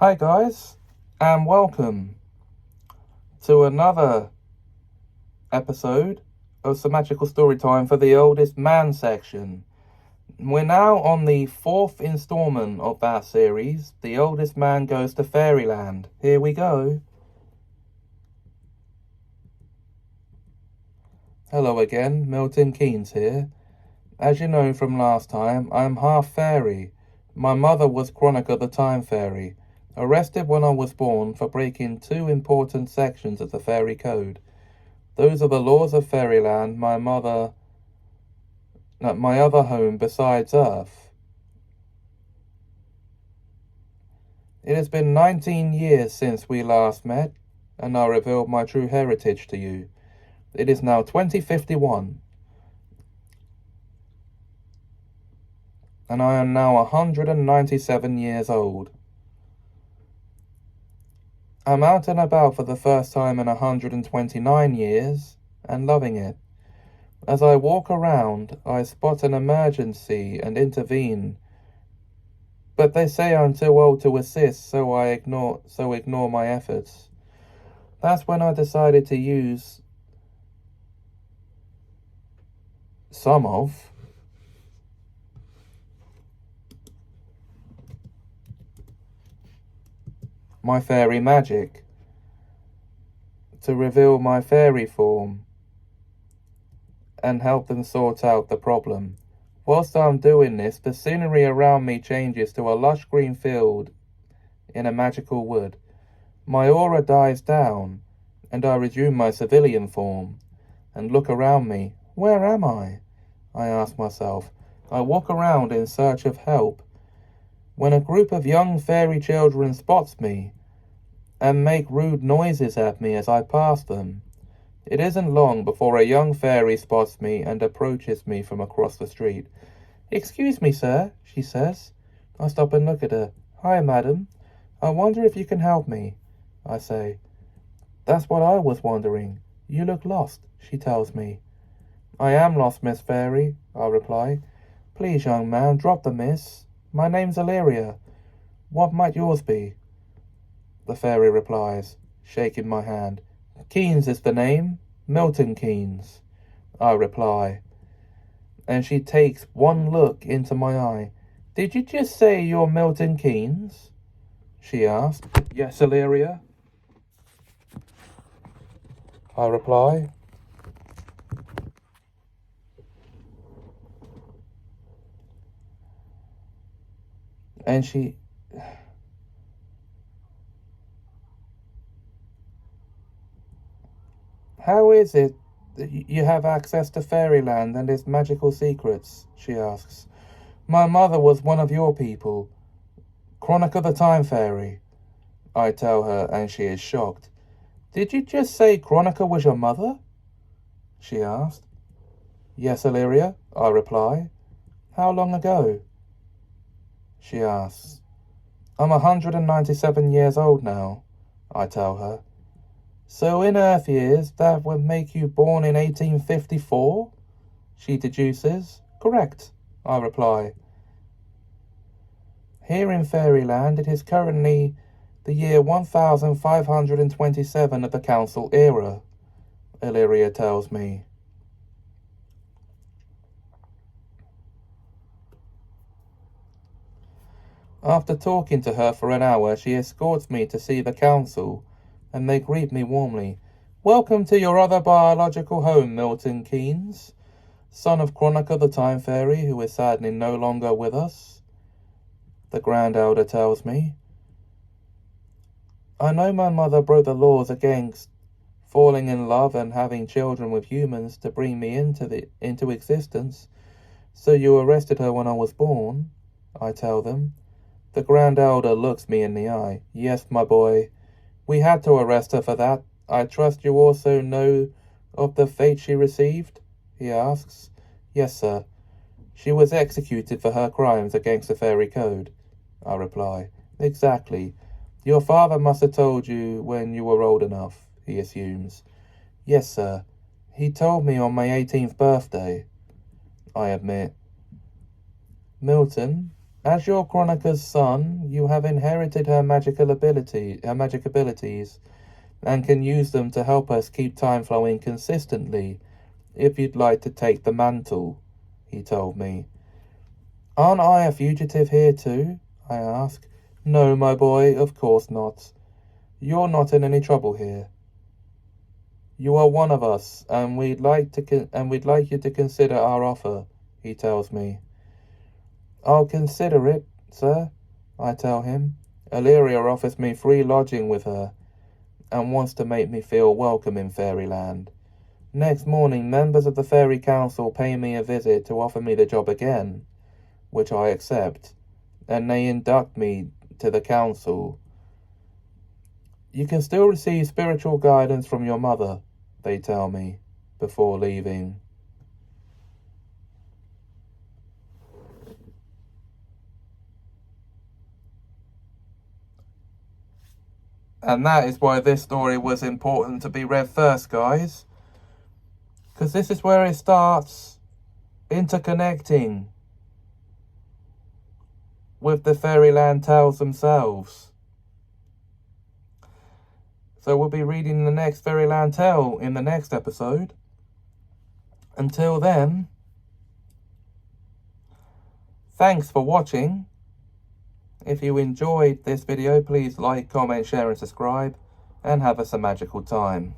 Hi guys, and welcome to another episode of some magical story time for the oldest man section. We're now on the fourth installment of that series, The Oldest Man Goes to Fairyland. Here we go. Hello again, Milton Keynes here. As you know from last time, I'm half fairy. My mother was Chronica the Time Fairy, arrested when I was born for breaking two important sections of the Fairy Code. Those are the laws of Fairyland, my other home besides Earth. It has been 19 years since we last met, and I revealed my true heritage to you. It is now 2051, and I am now 197 years old. I'm out and about for the first time in 129 years, and loving it. As I walk around, I spot an emergency and intervene. But they say I'm too old to assist, so ignore my efforts. That's when I decided to use some of my fairy magic to reveal my fairy form and help them sort out the problem. Whilst I'm doing this, the scenery around me changes to a lush green field in a magical wood. My aura dies down, and I resume my civilian form and look around me. Where am I? I ask myself. I walk around in search of help, when a group of young fairy children spots me and make rude noises at me as I pass them. It isn't long before a young fairy spots me and approaches me from across the street. Excuse me, sir, she says. I stop and look at her. Hi, madam. I wonder if you can help me, I say. That's what I was wondering. You look lost, she tells me. I am lost, Miss Fairy, I reply. Please, young man, drop the miss. My name's Illyria. What might yours be? The fairy replies, shaking my hand. Keynes is the name. Milton Keynes, I reply. And she takes one look into my eye. Did you just say you're Milton Keynes? She asked. Yes, Illyria, I reply. And she... How is it that you have access to Fairyland and its magical secrets? She asks. My mother was one of your people, Chronica the Time Fairy, I tell her, and she is shocked. Did you just say Chronica was your mother? She asked. Yes, Illyria, I reply. How long ago? She asks. I'm 197 years old now, I tell her. So in Earth years, that would make you born in 1854? She deduces. Correct, I reply. Here in Fairyland, it is currently the year 1527 of the Council era, Illyria tells me. After talking to her for an hour, she escorts me to see the Council, and they greet me warmly. Welcome to your other biological home, Milton Keynes, son of Chronica the Time Fairy, who is sadly no longer with us, the Grand Elder tells me. I know my mother broke the laws against falling in love and having children with humans to bring me into existence, so you arrested her when I was born, I tell them. The Grand Elder looks me in the eye. Yes, my boy. We had to arrest her for that. I trust you also know of the fate she received? He asks. Yes, sir. She was executed for her crimes against the Fairy Code, I reply. Exactly. Your father must have told you when you were old enough, he assumes. Yes, sir. He told me on my 18th birthday, I admit. Milton, As your Chronica's son, you have inherited her magic abilities, and can use them to help us keep time flowing consistently, if you'd like to take the mantle, he told me. Aren't I a fugitive here too? I asked. No, my boy, of course not. You're not in any trouble here. You are one of us, and we'd like you to consider our offer, he tells me. I'll consider it, sir, I tell him. Illyria offers me free lodging with her, and wants to make me feel welcome in Fairyland. Next morning, members of the Fairy Council pay me a visit to offer me the job again, which I accept, and they induct me to the council. You can still receive spiritual guidance from your mother, they tell me, before leaving. And that is why this story was important to be read first, guys. Because this is where it starts interconnecting with the Fairyland tales themselves. So we'll be reading the next Fairyland tale in the next episode. Until then, thanks for watching. If you enjoyed this video, please like, comment, share and subscribe, and have us a magical time.